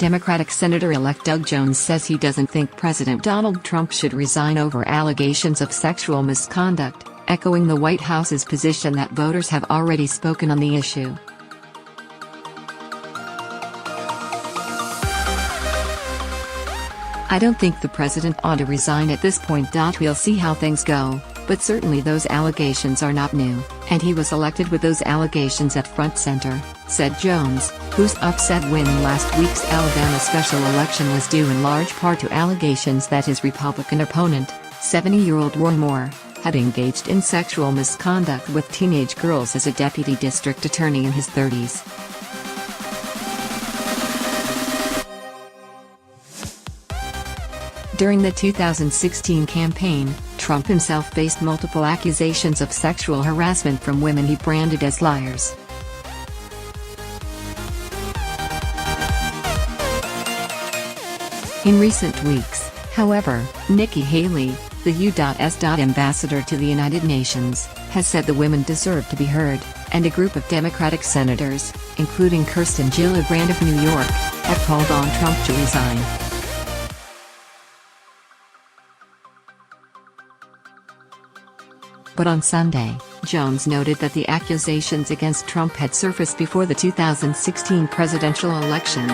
Democratic Senator-elect Doug Jones says he doesn't think President Donald Trump should resign over allegations of sexual misconduct, echoing the White House's position that voters have already spoken on the issue. I don't think the president ought to resign at this point. We'll see how things go, but certainly those allegations are not new, and he was elected with those allegations at front center, said Jones, whose upset win in last week's Alabama special election was due in large part to allegations that his Republican opponent, 70-year-old Roy Moore, had engaged in sexual misconduct with teenage girls as a deputy district attorney in his 30s. During the 2016 campaign, Trump himself faced multiple accusations of sexual harassment from women he branded as liars. In recent weeks, however, Nikki Haley, the U.S.ambassador to the United Nations, has said the women deserve to be heard, and a group of Democratic senators, including Kirsten Gillibrand of New York, have called on Trump to resign. But on Sunday, Jones noted that the accusations against Trump had surfaced before the 2016 presidential election.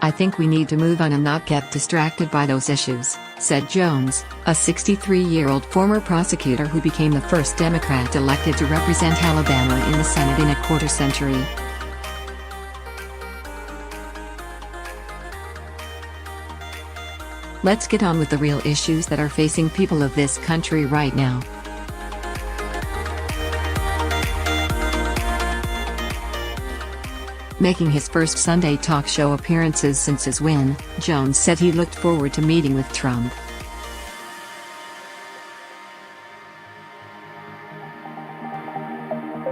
I think we need to move on and not get distracted by those issues, said Jones, a 63-year-old former prosecutor who became the first Democrat elected to represent Alabama in the Senate in a quarter-century. Let's get on with the real issues that are facing people of this country right now. Making his first Sunday talk show appearances since his win, Jones said he looked forward to meeting with Trump.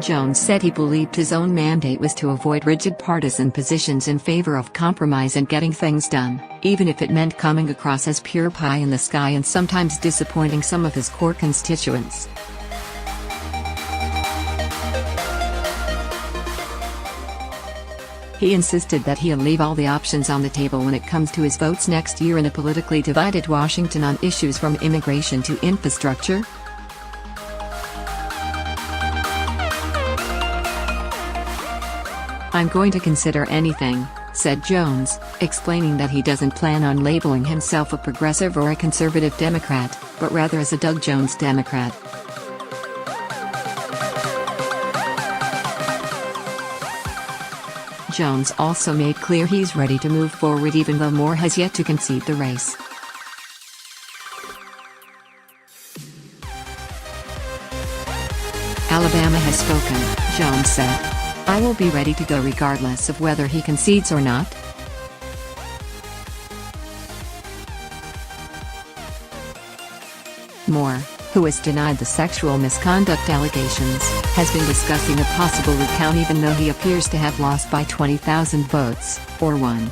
Jones said he believed his own mandate was to avoid rigid partisan positions in favor of compromise and getting things done, even if it meant coming across as pure pie in the sky and sometimes disappointing some of his core constituents. He insisted that he'll leave all the options on the table when it comes to his votes next year in a politically divided Washington on issues from immigration to infrastructure. I'm going to consider anything, said Jones, explaining that he doesn't plan on labeling himself a progressive or a conservative Democrat, but rather as a Doug Jones Democrat. Jones also made clear he's ready to move forward even though Moore has yet to concede the race. Alabama has spoken, Jones said. I will be ready to go regardless of whether he concedes or not. Moore, who has denied the sexual misconduct allegations, has been discussing a possible recount even though he appears to have lost by 20,000 votes, or won.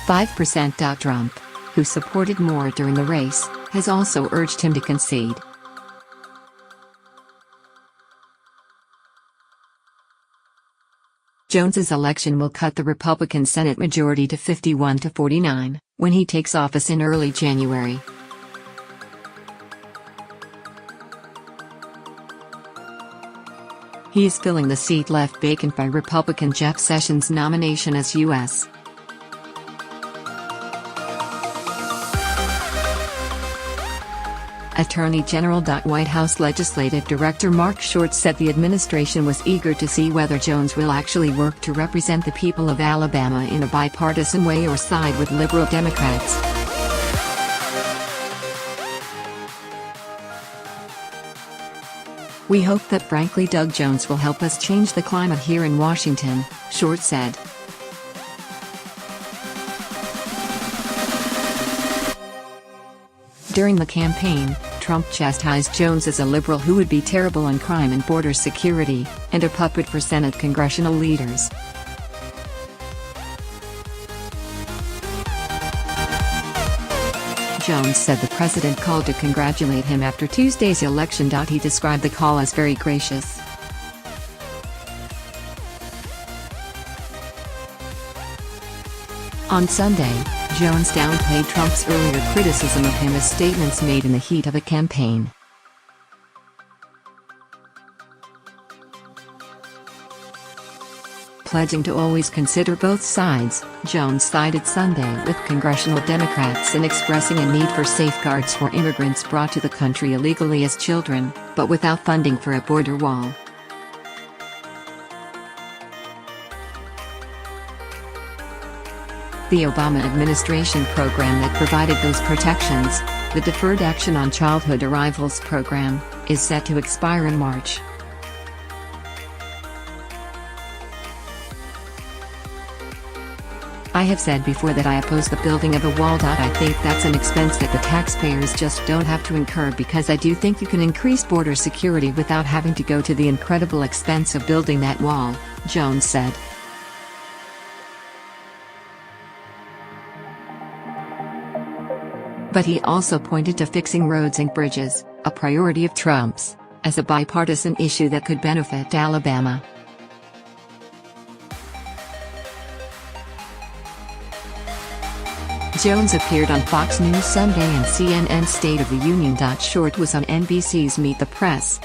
.5% Trump, who supported Moore during the race, has also urged him to concede. Jones's election will cut the Republican Senate majority to 51 to 49, when he takes office in early January. He is filling the seat left vacant by Republican Jeff Sessions' nomination as U.S. Attorney General.White House Legislative Director Marc said the administration was eager to see whether Jones will actually work to represent the people of Alabama in a bipartisan way or side with liberal Democrats. We hope that frankly Doug Jones will help us change the climate here in Washington, Short said. During the campaign, Trump chastised Jones as a liberal who would be terrible on crime and border security, and a puppet for Senate congressional leaders. Jones said the president called to congratulate him after Tuesday's election. He described the call as very gracious. On Sunday, Jones downplayed Trump's earlier criticism of him as statements made in the heat of a campaign. Pledging to always consider both sides, Jones sided Sunday with congressional Democrats in expressing a need for safeguards for immigrants brought to the country illegally as children, but without funding for a border wall. The Obama administration program that provided those protections, the Deferred Action on Childhood Arrivals program, is set to expire in March. I have said before that I oppose the building of a wall. I think that's an expense that the taxpayers just don't have to incur, because I do think you can increase border security without having to go to the incredible expense of building that wall, Jones said. But he also pointed to fixing roads and bridges, a priority of Trump's, as a bipartisan issue that could benefit Alabama. Jones appeared on Fox News Sunday and CNN's State of the Union. Short was on NBC's Meet the Press,